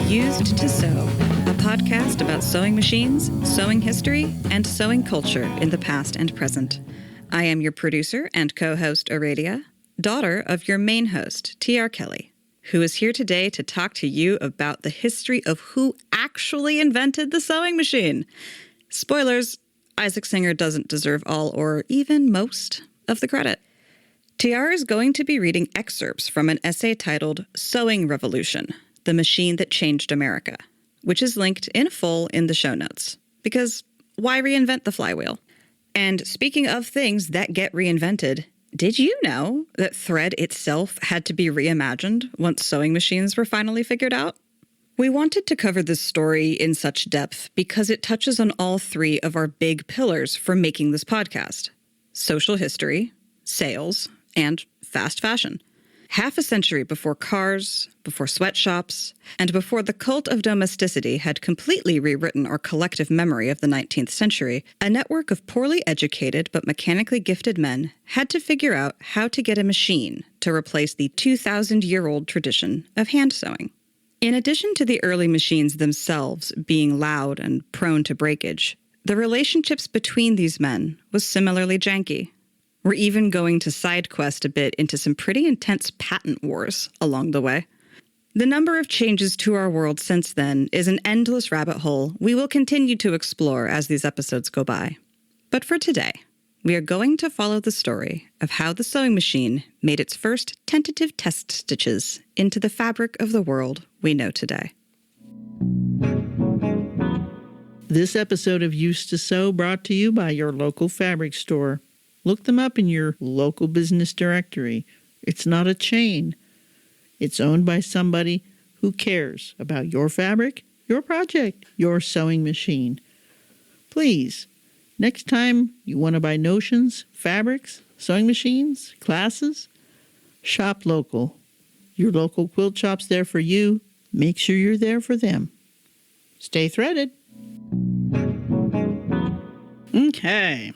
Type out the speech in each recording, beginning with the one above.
Used to Sew, a podcast about sewing machines, sewing history, and sewing culture in the past and present. I am your producer and co-host, Aradia, daughter of your main host, T.R. Kelly, who is here today to talk to you about the history of who actually invented the sewing machine. Spoilers, Isaac Singer doesn't deserve all or even most of the credit. TR is going to be reading excerpts from an essay titled Sewing Revolution, the Machine That Changed America, which is linked in full in the show notes. Because why reinvent the flywheel? And speaking of things that get reinvented, did you know that thread itself had to be reimagined once sewing machines were finally figured out? We wanted to cover this story in such depth because it touches on all three of our big pillars for making this podcast: social history, sales, and fast fashion. Half a century before cars, before sweatshops, and before the cult of domesticity had completely rewritten our collective memory of the 19th century, a network of poorly educated but mechanically gifted men had to figure out how to get a machine to replace the 2,000-year-old tradition of hand sewing. In addition to the early machines themselves being loud and prone to breakage, the relationships between these men was similarly janky. We're even going to side quest a bit into some pretty intense patent wars along the way. The number of changes to our world since then is an endless rabbit hole we will continue to explore as these episodes go by. But for today, we are going to follow the story of how the sewing machine made its first tentative test stitches into the fabric of the world we know today. This episode of Used to Sew brought to you by your local fabric store. Look them up in your local business directory. It's not a chain. It's owned by somebody who cares about your fabric, your project, your sewing machine. Please, next time you want to buy notions, fabrics, sewing machines, classes, shop local. Your local quilt shop's there for you. Make sure you're there for them. Stay threaded. Okay.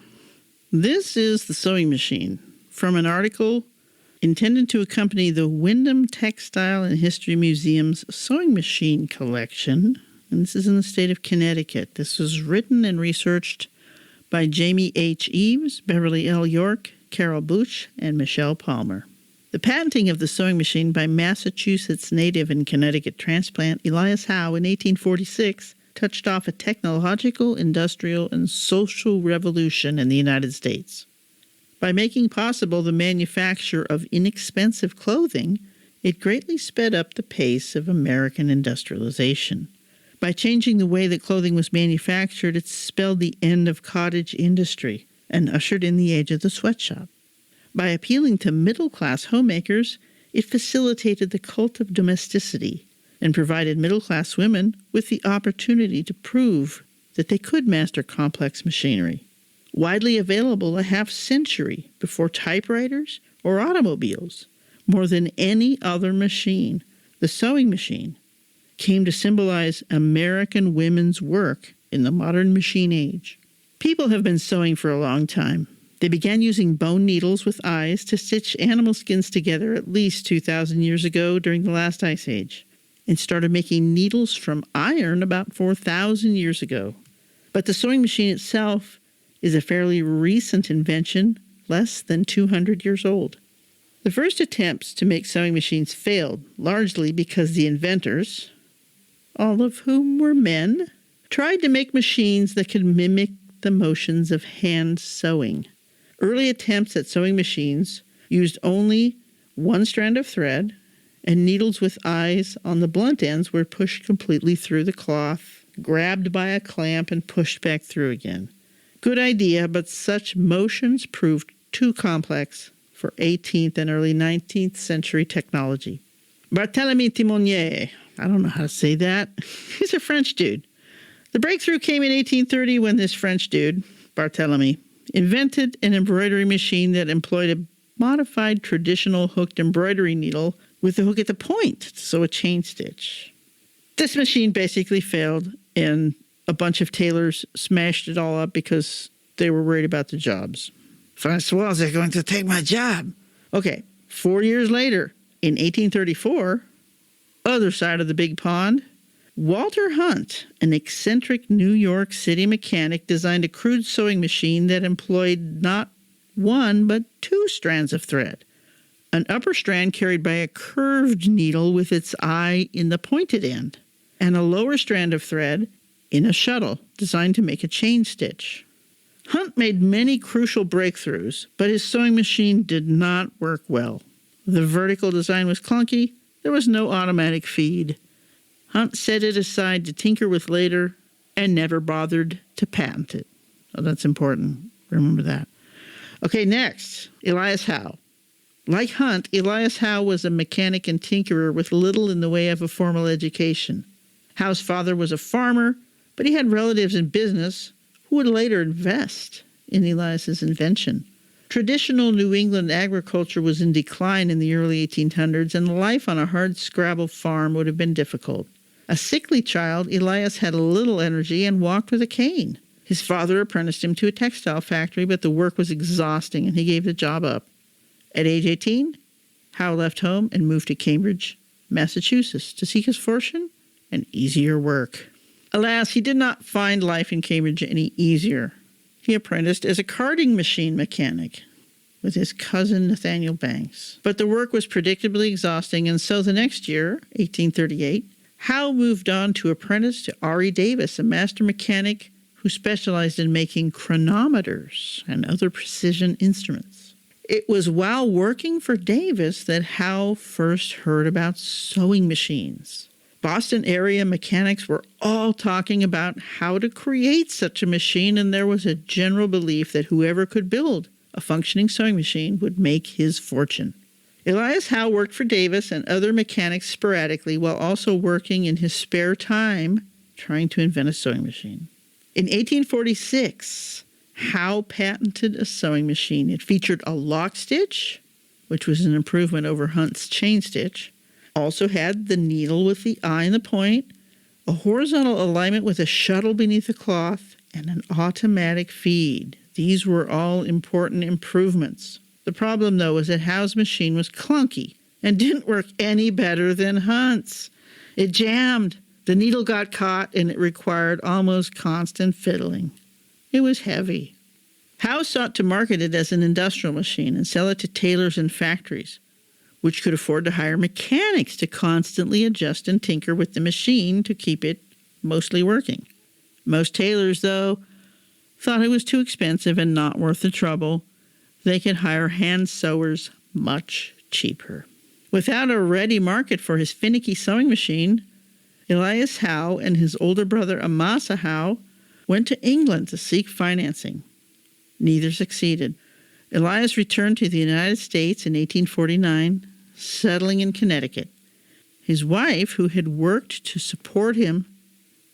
This is the sewing machine from an article intended to accompany the Wyndham Textile and History Museum's sewing machine collection, and this is in the state of Connecticut. This was written and researched by Jamie H. Eves, Beverly L. York, Carol Bush, and Michelle Palmer. The patenting of the sewing machine by Massachusetts native and Connecticut transplant Elias Howe in 1846 touched off a technological, industrial, and social revolution in the United States. By making possible the manufacture of inexpensive clothing, it greatly sped up the pace of American industrialization. By changing the way that clothing was manufactured, it spelled the end of cottage industry and ushered in the age of the sweatshop. By appealing to middle-class homemakers, it facilitated the cult of domesticity and provided middle-class women with the opportunity to prove that they could master complex machinery. Widely available a half-century before typewriters or automobiles, more than any other machine, the sewing machine came to symbolize American women's work in the modern machine age. People have been sewing for a long time. They began using bone needles with eyes to stitch animal skins together at least 2,000 years ago during the last ice age, and started making needles from iron about 4,000 years ago. But the sewing machine itself is a fairly recent invention, less than 200 years old. The first attempts to make sewing machines failed, largely because the inventors, all of whom were men, tried to make machines that could mimic the motions of hand sewing. Early attempts at sewing machines used only one strand of thread, and needles with eyes on the blunt ends were pushed completely through the cloth, grabbed by a clamp, and pushed back through again. Good idea, but such motions proved too complex for 18th and early 19th century technology. Barthélemy Timonier, I don't know how to say that. He's a French dude. The breakthrough came in 1830 when this French dude, Barthélemy, invented an embroidery machine that employed a modified traditional hooked embroidery needle with the hook at the point to sew a chain stitch. This machine basically failed, and a bunch of tailors smashed it all up because they were worried about the jobs. Francois, they're going to take my job. Okay, 4 years later, in 1834, other side of the big pond, Walter Hunt, an eccentric New York City mechanic, designed a crude sewing machine that employed not one but two strands of thread. An upper strand carried by a curved needle with its eye in the pointed end, and a lower strand of thread in a shuttle designed to make a chain stitch. Hunt made many crucial breakthroughs, but his sewing machine did not work well. The vertical design was clunky. There was no automatic feed. Hunt set it aside to tinker with later and never bothered to patent it. Oh, that's important. Remember that. Okay, next, Elias Howe. Like Hunt, Elias Howe was a mechanic and tinkerer with little in the way of a formal education. Howe's father was a farmer, but he had relatives in business who would later invest in Elias's invention. Traditional New England agriculture was in decline in the early 1800s, and life on a hard-scrabble farm would have been difficult. A sickly child, Elias had little energy and walked with a cane. His father apprenticed him to a textile factory, but the work was exhausting, and he gave the job up. At age 18, Howe left home and moved to Cambridge, Massachusetts, to seek his fortune and easier work. Alas, he did not find life in Cambridge any easier. He apprenticed as a carding machine mechanic with his cousin Nathaniel Banks. But the work was predictably exhausting, and so the next year, 1838, Howe moved on to apprentice to R.E. Davis, a master mechanic who specialized in making chronometers and other precision instruments. It was while working for Davis that Howe first heard about sewing machines. Boston area mechanics were all talking about how to create such a machine, and there was a general belief that whoever could build a functioning sewing machine would make his fortune. Elias Howe worked for Davis and other mechanics sporadically while also working in his spare time trying to invent a sewing machine. In 1846, Howe patented a sewing machine. It featured a lock stitch, which was an improvement over Hunt's chain stitch, also had the needle with the eye and the point, a horizontal alignment with a shuttle beneath the cloth, and an automatic feed. These were all important improvements. The problem, though, was that Howe's machine was clunky and didn't work any better than Hunt's. It jammed, the needle got caught, and it required almost constant fiddling. It was heavy. Howe sought to market it as an industrial machine and sell it to tailors and factories, which could afford to hire mechanics to constantly adjust and tinker with the machine to keep it mostly working. Most tailors, though, thought it was too expensive and not worth the trouble. They could hire hand sewers much cheaper. Without a ready market for his finicky sewing machine, Elias Howe and his older brother Amasa Howe went to England to seek financing. Neither succeeded. Elias returned to the United States in 1849, settling in Connecticut. His wife, who had worked to support him,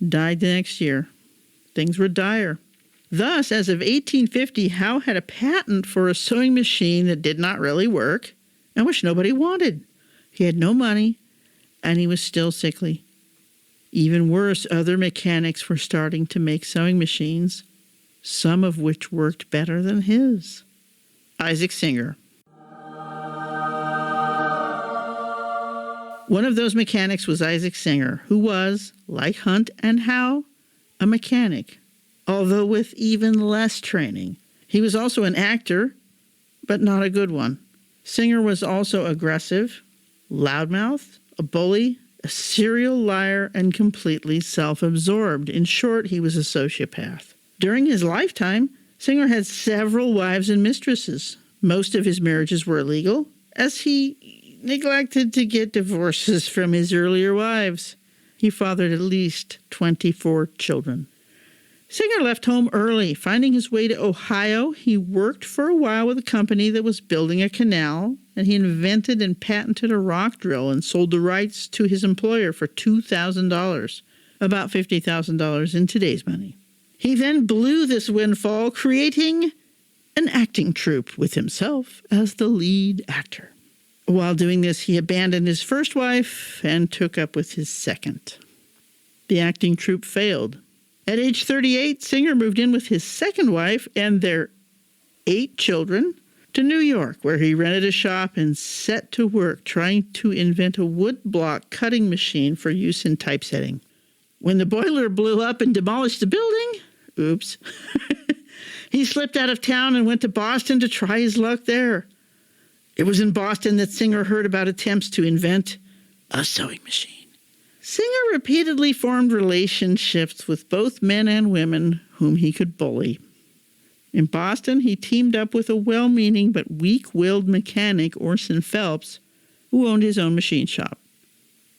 died the next year. Things were dire. Thus, as of 1850, Howe had a patent for a sewing machine that did not really work and which nobody wanted. He had no money, and he was still sickly. Even worse, other mechanics were starting to make sewing machines, some of which worked better than his. Isaac Singer. One of those mechanics was Isaac Singer, who was, like Hunt and Howe, a mechanic, although with even less training. He was also an actor, but not a good one. Singer was also aggressive, loudmouthed, a bully, a serial liar, and completely self-absorbed. In short, he was a sociopath. During his lifetime, Singer had several wives and mistresses. Most of his marriages were illegal, as he neglected to get divorces from his earlier wives. He fathered at least 24 children. Singer left home early. Finding his way to Ohio, he worked for a while with a company that was building a canal, and he invented and patented a rock drill and sold the rights to his employer for $2,000, about $50,000 in today's money. He then blew this windfall, creating an acting troupe with himself as the lead actor. While doing this, he abandoned his first wife and took up with his second. The acting troupe failed. At age 38, Singer moved in with his second wife and their 8 children to New York, where he rented a shop and set to work trying to invent a woodblock cutting machine for use in typesetting. When the boiler blew up and demolished the building, oops, he slipped out of town and went to Boston to try his luck there. It was in Boston that Singer heard about attempts to invent a sewing machine. Singer repeatedly formed relationships with both men and women whom he could bully. In Boston, he teamed up with a well-meaning but weak-willed mechanic, Orson Phelps, who owned his own machine shop.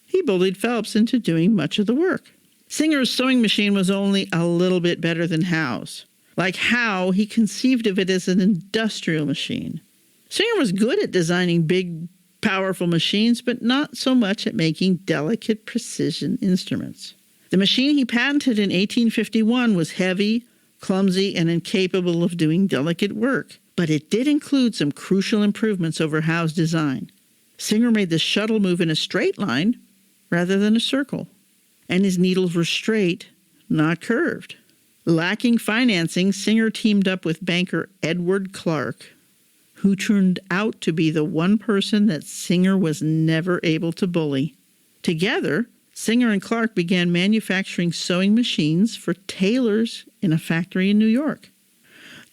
He bullied Phelps into doing much of the work. Singer's sewing machine was only a little bit better than Howe's. Like Howe, he conceived of it as an industrial machine. Singer was good at designing big, powerful machines, but not so much at making delicate precision instruments. The machine he patented in 1851 was heavy, clumsy, and incapable of doing delicate work, but it did include some crucial improvements over Howe's design. Singer made the shuttle move in a straight line rather than a circle, and his needles were straight, not curved. Lacking financing, Singer teamed up with banker Edward Clark, who turned out to be the one person that Singer was never able to bully. Together, Singer and Clark began manufacturing sewing machines for tailors in a factory in New York.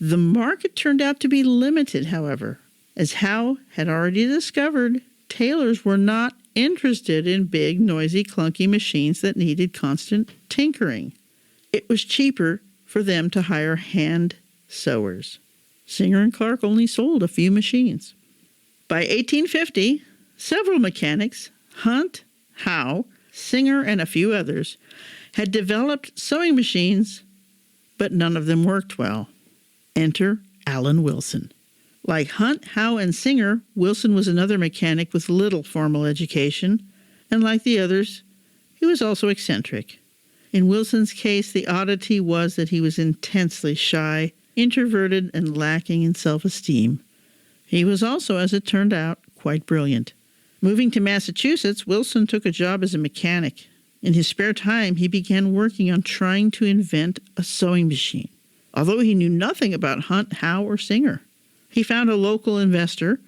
The market turned out to be limited, however, as Howe had already discovered tailors were not interested in big, noisy, clunky machines that needed constant tinkering. It was cheaper for them to hire hand sewers. Singer and Clark only sold a few machines. By 1850, several mechanics, Hunt, Howe, Singer, and a few others, had developed sewing machines, but none of them worked well. Enter Allen Wilson. Like Hunt, Howe, and Singer, Wilson was another mechanic with little formal education, and like the others, he was also eccentric. In Wilson's case, the oddity was that he was intensely shy, introverted, and lacking in self-esteem. He was also, as it turned out, quite brilliant. Moving to Massachusetts, Wilson took a job as a mechanic. In his spare time, he began working on trying to invent a sewing machine, although he knew nothing about Hunt, Howe, or Singer. He found a local investor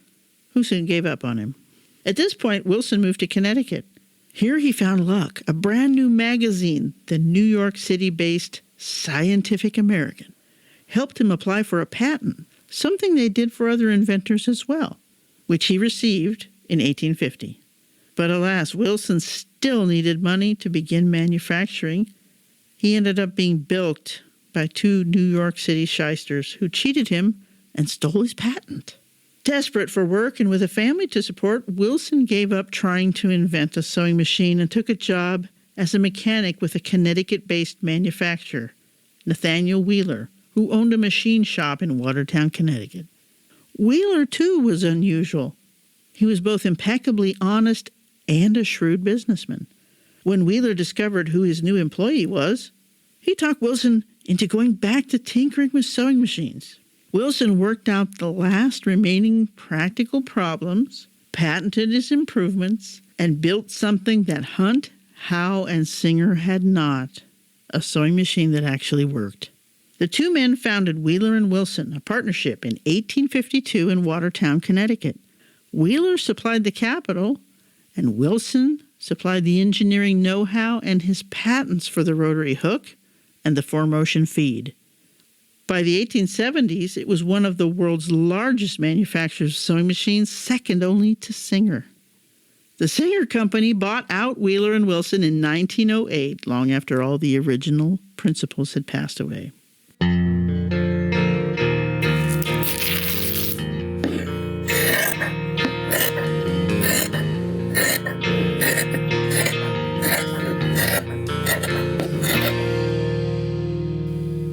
who soon gave up on him. At this point, Wilson moved to Connecticut. Here he found luck. A brand new magazine, the New York City-based Scientific American, helped him apply for a patent, something they did for other inventors as well, which he received in 1850. But alas, Wilson still needed money to begin manufacturing. He ended up being bilked by two New York City shysters who cheated him and stole his patent. Desperate for work and with a family to support, Wilson gave up trying to invent a sewing machine and took a job as a mechanic with a Connecticut-based manufacturer, Nathaniel Wheeler, who owned a machine shop in Watertown, Connecticut. Wheeler, too, was unusual. He was both impeccably honest and a shrewd businessman. When Wheeler discovered who his new employee was, he talked Wilson into going back to tinkering with sewing machines. Wilson worked out the last remaining practical problems, patented his improvements, and built something that Hunt, Howe, and Singer had not, a sewing machine that actually worked. The two men founded Wheeler and Wilson, a partnership, in 1852 in Watertown, Connecticut. Wheeler supplied the capital, and Wilson supplied the engineering know-how and his patents for the rotary hook and the four-motion feed. By the 1870s, it was one of the world's largest manufacturers of sewing machines, second only to Singer. The Singer Company bought out Wheeler and Wilson in 1908, long after all the original principals had passed away.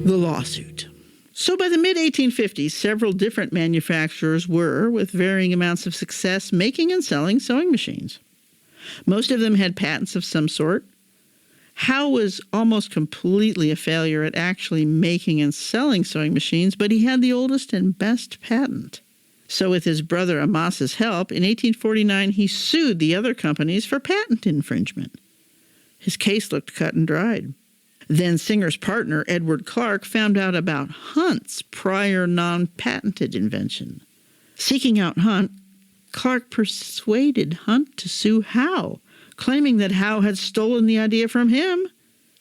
The lawsuit. So by the mid-1850s, several different manufacturers were, with varying amounts of success, making and selling sewing machines. Most of them had patents of some sort. Howe was almost completely a failure at actually making and selling sewing machines, but he had the oldest and best patent. So with his brother Amas's help, in 1849 he sued the other companies for patent infringement. His case looked cut and dried. Then Singer's partner, Edward Clark, found out about Hunt's prior non-patented invention. Seeking out Hunt, Clark persuaded Hunt to sue Howe, claiming that Howe had stolen the idea from him.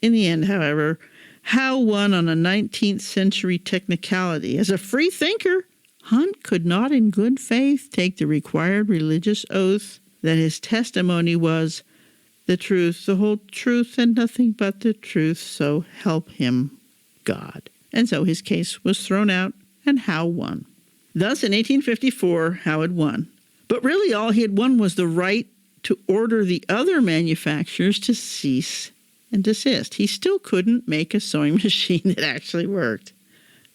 In the end, however, Howe won on a 19th century technicality. As a free thinker, Hunt could not in good faith take the required religious oath that his testimony was the truth, the whole truth, and nothing but the truth, so help him God. And so his case was thrown out, and Howe won. Thus, in 1854, Howe had won. But really all he had won was the right to order the other manufacturers to cease and desist. He still couldn't make a sewing machine that actually worked.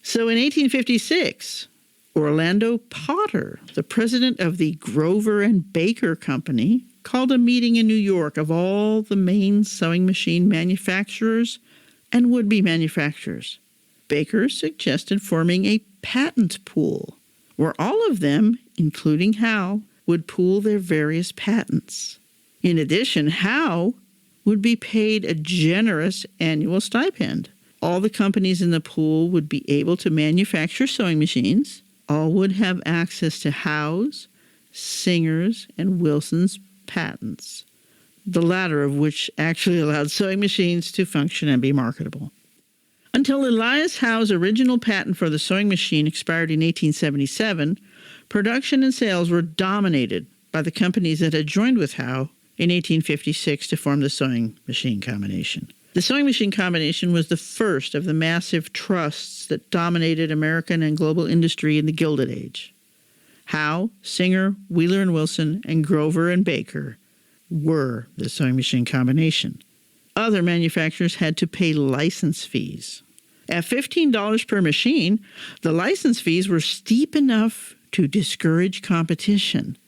So in 1856, Orlando Potter, the president of the Grover and Baker Company, called a meeting in New York of all the main sewing machine manufacturers and would-be manufacturers. Baker suggested forming a patent pool, where all of them, including Howe, would pool their various patents. In addition, Howe would be paid a generous annual stipend. All the companies in the pool would be able to manufacture sewing machines. All would have access to Howe's, Singer's, and Wilson's patents, the latter of which actually allowed sewing machines to function and be marketable. Until Elias Howe's original patent for the sewing machine expired in 1877, production and sales were dominated by the companies that had joined with Howe in 1856 to form the sewing machine combination. The sewing machine combination was the first of the massive trusts that dominated American and global industry in the Gilded Age. Howe, Singer, Wheeler and Wilson, and Grover and Baker were the sewing machine combination. Other manufacturers had to pay license fees. At $15 per machine, the license fees were steep enough to discourage competition.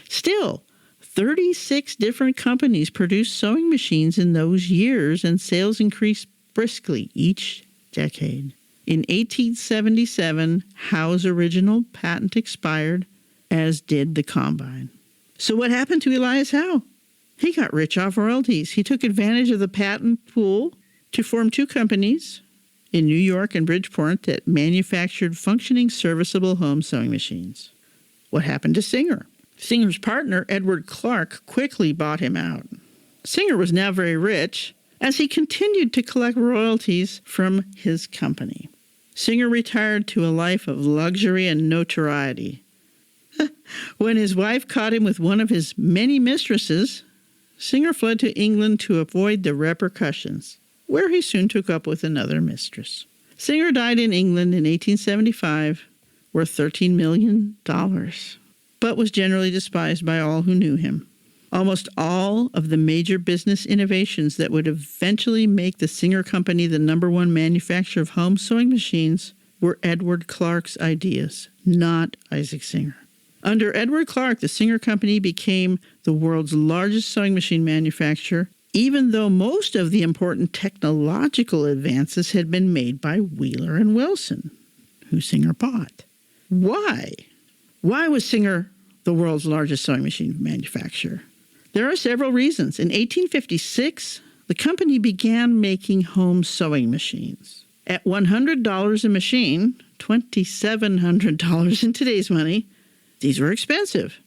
Still, 36 different companies produced sewing machines in those years, and sales increased briskly each decade. In 1877, Howe's original patent expired, as did the combine. So what happened to Elias Howe? He got rich off royalties. He took advantage of the patent pool to form two companies in New York and Bridgeport that manufactured functioning, serviceable home sewing machines. What happened to Singer? Singer's partner, Edward Clark, quickly bought him out. Singer was now very rich as he continued to collect royalties from his company. Singer retired to a life of luxury and notoriety. When his wife caught him with one of his many mistresses, Singer fled to England to avoid the repercussions, where he soon took up with another mistress. Singer died in England in 1875, worth $13 million, but was generally despised by all who knew him. Almost all of the major business innovations that would eventually make the Singer Company the #1 manufacturer of home sewing machines were Edward Clark's ideas, not Isaac Singer. Under Edward Clark, the Singer Company became the world's largest sewing machine manufacturer, even though most of the important technological advances had been made by Wheeler and Wilson, who Singer bought. Why? Why was Singer the world's largest sewing machine manufacturer? There are several reasons. In 1856, the company began making home sewing machines. At $100 a machine, $2,700 in today's money, these were expensive.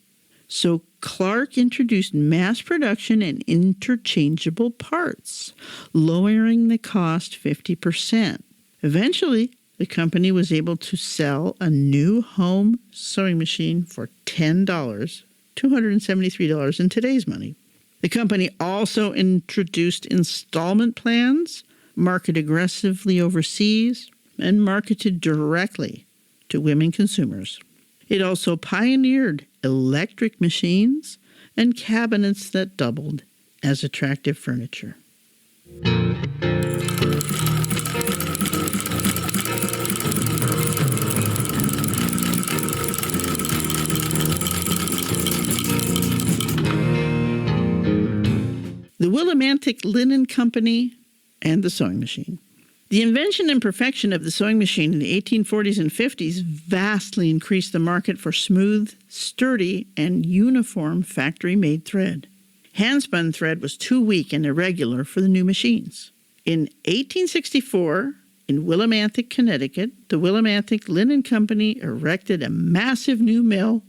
So Clark introduced mass production and interchangeable parts, lowering the cost 50%. Eventually, the company was able to sell a new home sewing machine for $10, $273 in today's money. The company also introduced installment plans, marketed aggressively overseas, and marketed directly to women consumers. It also pioneered electric machines and cabinets that doubled as attractive furniture. The Willimantic Linen Company and the sewing machine. The invention and perfection of the sewing machine in the 1840s and 50s vastly increased the market for smooth, sturdy, and uniform factory-made thread. Hand-spun thread was too weak and irregular for the new machines. In 1864, in Willimantic, Connecticut, the Willimantic Linen Company erected a massive new mill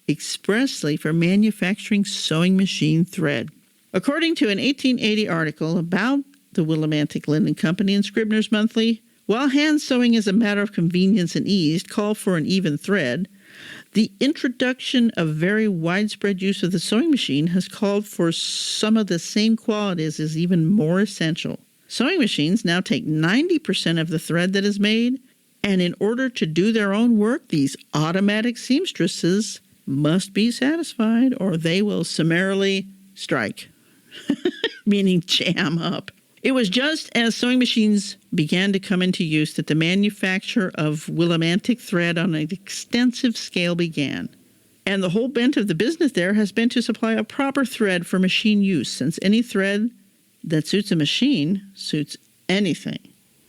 expressly for manufacturing sewing machine thread. According to an 1880 article about the Willimantic Linen Company and Scribner's Monthly, while hand sewing as a matter of convenience and ease called for an even thread, the introduction of very widespread use of the sewing machine has called for some of the same qualities as even more essential. Sewing machines now take 90% of the thread that is made, and in order to do their own work, these automatic seamstresses must be satisfied or they will summarily strike, meaning jam up. It was just as sewing machines began to come into use that the manufacture of Willimantic thread on an extensive scale began. And the whole bent of the business there has been to supply a proper thread for machine use, since any thread that suits a machine suits anything.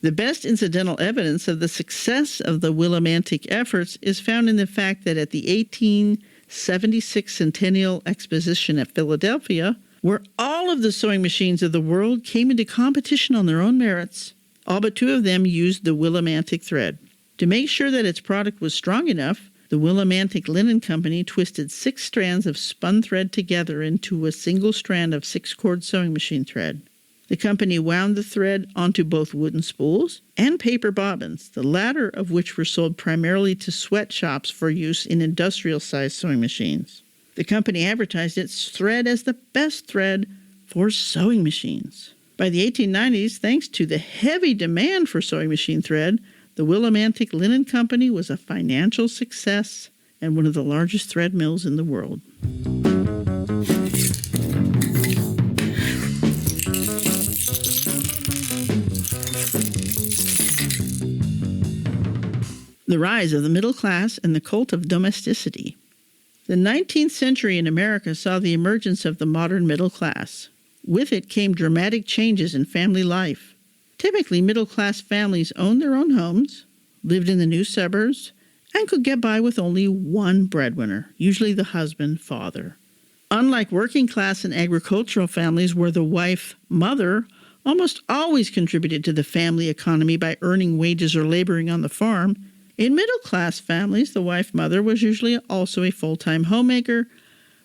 The best incidental evidence of the success of the Willimantic efforts is found in the fact that at the 1876 Centennial Exposition at Philadelphia, where all of the sewing machines of the world came into competition on their own merits, all but 2 of them used the Willimantic thread. To make sure that its product was strong enough, the Willimantic Linen Company twisted 6 strands of spun thread together into a single strand of 6-cord sewing machine thread. The company wound the thread onto both wooden spools and paper bobbins, the latter of which were sold primarily to sweatshops for use in industrial-sized sewing machines. The company advertised its thread as the best thread for sewing machines. By the 1890s, thanks to the heavy demand for sewing machine thread, the Willimantic Linen Company was a financial success and one of the largest thread mills in the world. The rise of the middle class and the cult of domesticity. The 19th century in America saw the emergence of the modern middle class. With it came dramatic changes in family life. Typically, middle-class families owned their own homes, lived in the new suburbs, and could get by with only one breadwinner, usually the husband, father. Unlike working-class and agricultural families where the wife, mother, almost always contributed to the family economy by earning wages or laboring on the farm, in middle-class families, the wife mother was usually also a full-time homemaker,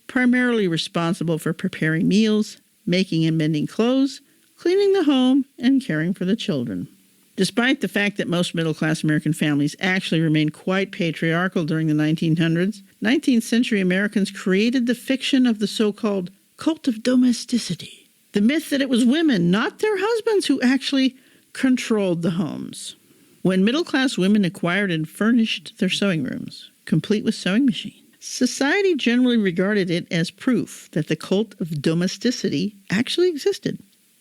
primarily responsible for preparing meals, making and mending clothes, cleaning the home, and caring for the children. Despite the fact that most middle-class American families actually remained quite patriarchal during the 1900s, 19th century Americans created the fiction of the so-called cult of domesticity, the myth that it was women, not their husbands, who actually controlled the homes. When middle-class women acquired and furnished their sewing rooms, complete with sewing machines, society generally regarded it as proof that the cult of domesticity actually existed,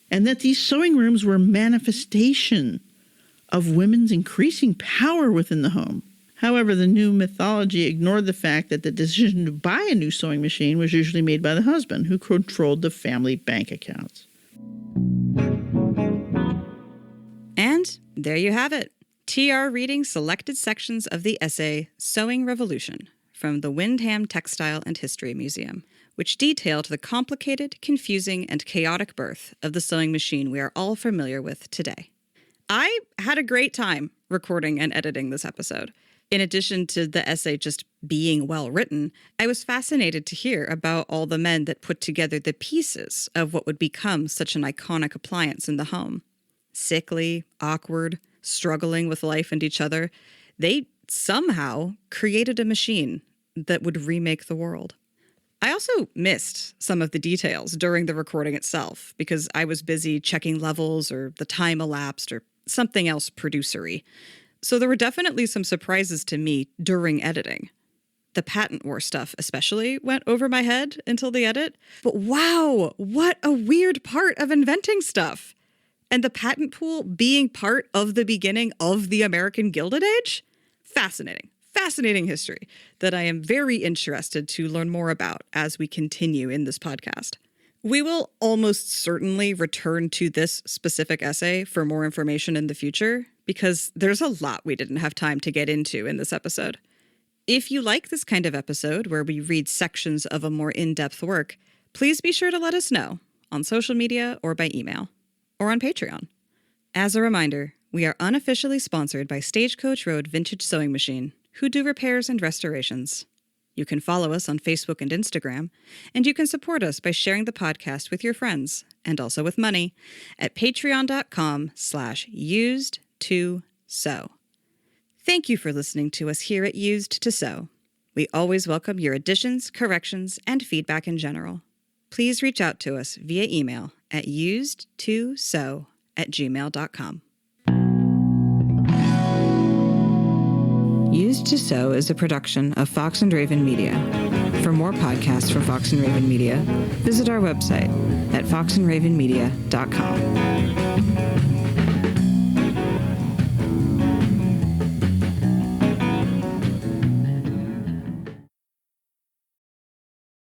and that these sewing rooms were manifestation of women's increasing power within the home. However, the new mythology ignored the fact that the decision to buy a new sewing machine was usually made by the husband, who controlled the family bank accounts. And there you have it. TR reading selected sections of the essay Sewing Revolution from the Windham Textile and History Museum, which detailed the complicated, confusing, and chaotic birth of the sewing machine we are all familiar with today. I had a great time recording and editing this episode. In addition to the essay just being well written, I was fascinated to hear about all the men that put together the pieces of what would become such an iconic appliance in the home. Sickly, awkward, struggling with life and each other, they somehow created a machine that would remake the world. I also missed some of the details during the recording itself because I was busy checking levels or the time elapsed or something else producery. So there were definitely some surprises to me during editing. The patent war stuff especially went over my head until the edit. But wow, what a weird part of inventing stuff. And the patent pool being part of the beginning of the American Gilded Age? Fascinating history that I am very interested to learn more about as we continue in this podcast. We will almost certainly return to this specific essay for more information in the future because there's a lot we didn't have time to get into in this episode. If you like this kind of episode where we read sections of a more in-depth work, please be sure to let us know on social media or by email. Or on Patreon. As a reminder, we are unofficially sponsored by Stagecoach Road Vintage Sewing Machine, who do repairs and restorations. You can follow us on Facebook and Instagram, and you can support us by sharing the podcast with your friends and also with money, at patreon.com/used2sew. Thank you for listening to us here at Used to Sew. We always welcome your additions, corrections, and feedback in general. Please reach out to us via email at used2sew@gmail.com. Used to Sew is a production of Fox and Raven Media. For more podcasts from Fox and Raven Media, visit our website at foxandravenmedia.com.